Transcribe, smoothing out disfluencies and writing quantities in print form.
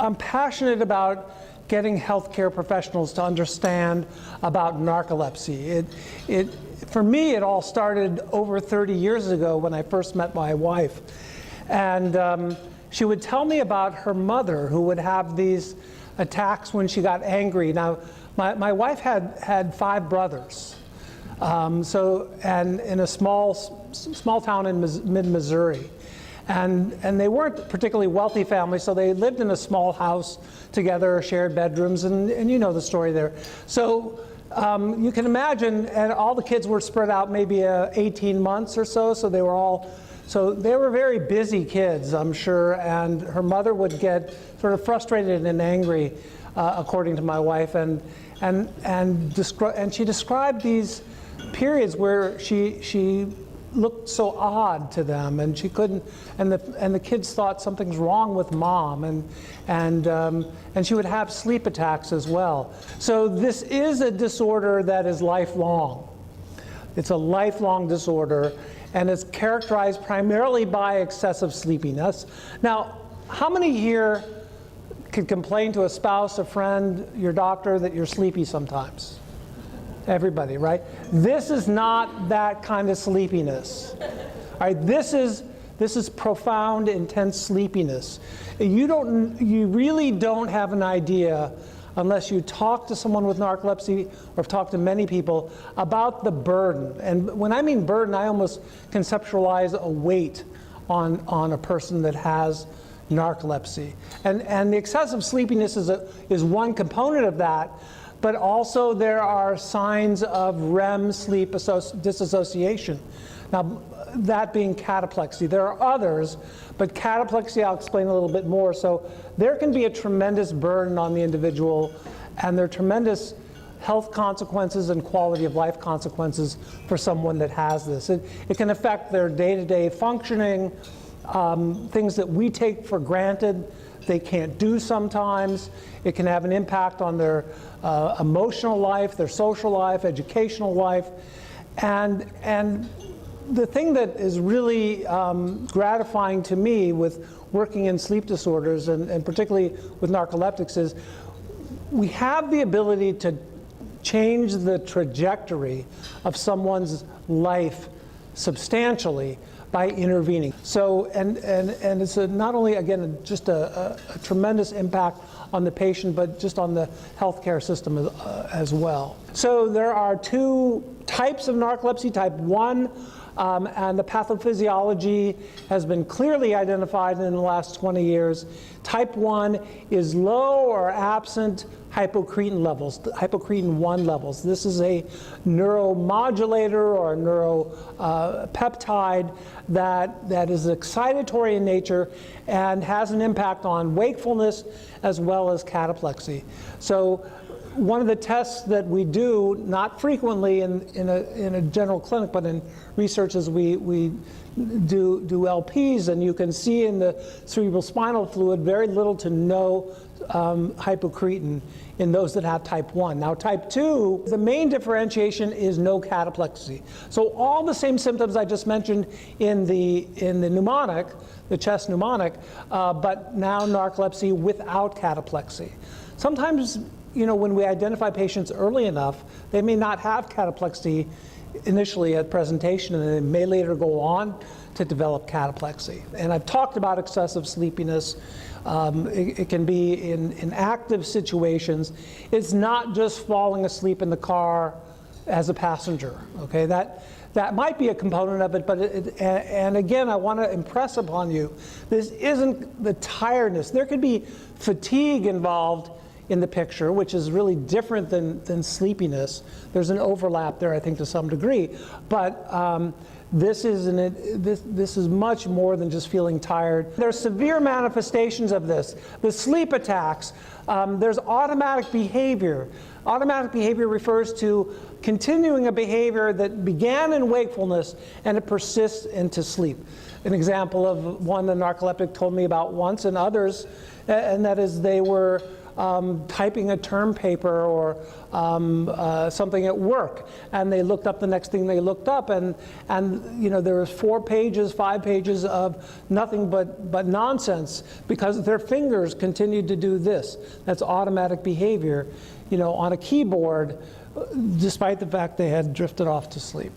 I'm passionate about getting healthcare professionals to understand about narcolepsy. For me, it all started over 30 years ago when I first met my wife. And she would tell me about her mother, who would have these attacks when she got angry. Now, my wife had 5 brothers. And in a small town in mid-Missouri. And they weren't particularly wealthy families, so they lived in a small house together, shared bedrooms, and you know the story there. So you can imagine, and all the kids were spread out maybe 18 months or so, so they were very busy kids, I'm sure, and her mother would get sort of frustrated and angry, according to my wife, and she described these periods where she looked so odd to them, and she couldn't, and the kids thought something's wrong with mom, and she would have sleep attacks as well. So this is a disorder that is lifelong. It's a lifelong disorder, and it's characterized primarily by excessive sleepiness. Now, how many here could complain to a spouse, a friend, your doctor that you're sleepy sometimes? Everybody, right? This is not that kind of sleepiness. All right, this is profound, intense sleepiness. You really don't have an idea unless you talk to someone with narcolepsy, or talk to many people, about the burden. And when I mean burden, I almost conceptualize a weight on a person that has narcolepsy. And the excessive sleepiness is one component of that. But also there are signs of REM sleep disassociation. Now, that being cataplexy. There are others, but cataplexy I'll explain a little bit more. So there can be a tremendous burden on the individual, and there are tremendous health consequences and quality of life consequences for someone that has this. It can affect their day-to-day functioning, things that we take for granted they can't do sometimes. It can have an impact on their emotional life, their social life, educational life. And the thing that is really gratifying to me with working in sleep disorders, and particularly with narcoleptics, is we have the ability to change the trajectory of someone's life substantially by intervening. So, and it's not only, again, just a tremendous impact on the patient, but just on the healthcare system as well. So there are 2 types of narcolepsy, type 1, and the pathophysiology has been clearly identified in the last 20 years. Type 1 is low or absent hypocretin levels, hypocretin 1 levels. This is a neuromodulator or a neuropeptide that is excitatory in nature and has an impact on wakefulness as well as cataplexy. So one of the tests that we do, not frequently in a general clinic, but in research, is we do LPs, and you can see in the cerebral spinal fluid very little to no hypocretin in those that have type 1. Now type 2, the main differentiation is no cataplexy. So all the same symptoms I just mentioned in the mnemonic, the chest mnemonic, but now narcolepsy without cataplexy. Sometimes, you know, when we identify patients early enough, they may not have cataplexy initially at presentation, and they may later go on to develop cataplexy. And I've talked about excessive sleepiness. It can be in active situations. It's not just falling asleep in the car as a passenger, okay? That might be a component of it, but and again, I want to impress upon you, this isn't the tiredness. There could be fatigue involved in the picture, which is really different than sleepiness. There's an overlap there, I think, to some degree, but this is much more than just feeling tired. There's severe manifestations of this. The sleep attacks, there's automatic behavior. Automatic behavior refers to continuing a behavior that began in wakefulness and it persists into sleep. An example of one the narcoleptic told me about once, and others, and that is they were typing a term paper or something at work, and they looked up the next thing they looked up, and you know, there was 4 pages, 5 pages of nothing but nonsense because their fingers continued to do this. That's automatic behavior, you know, on a keyboard, despite the fact they had drifted off to sleep.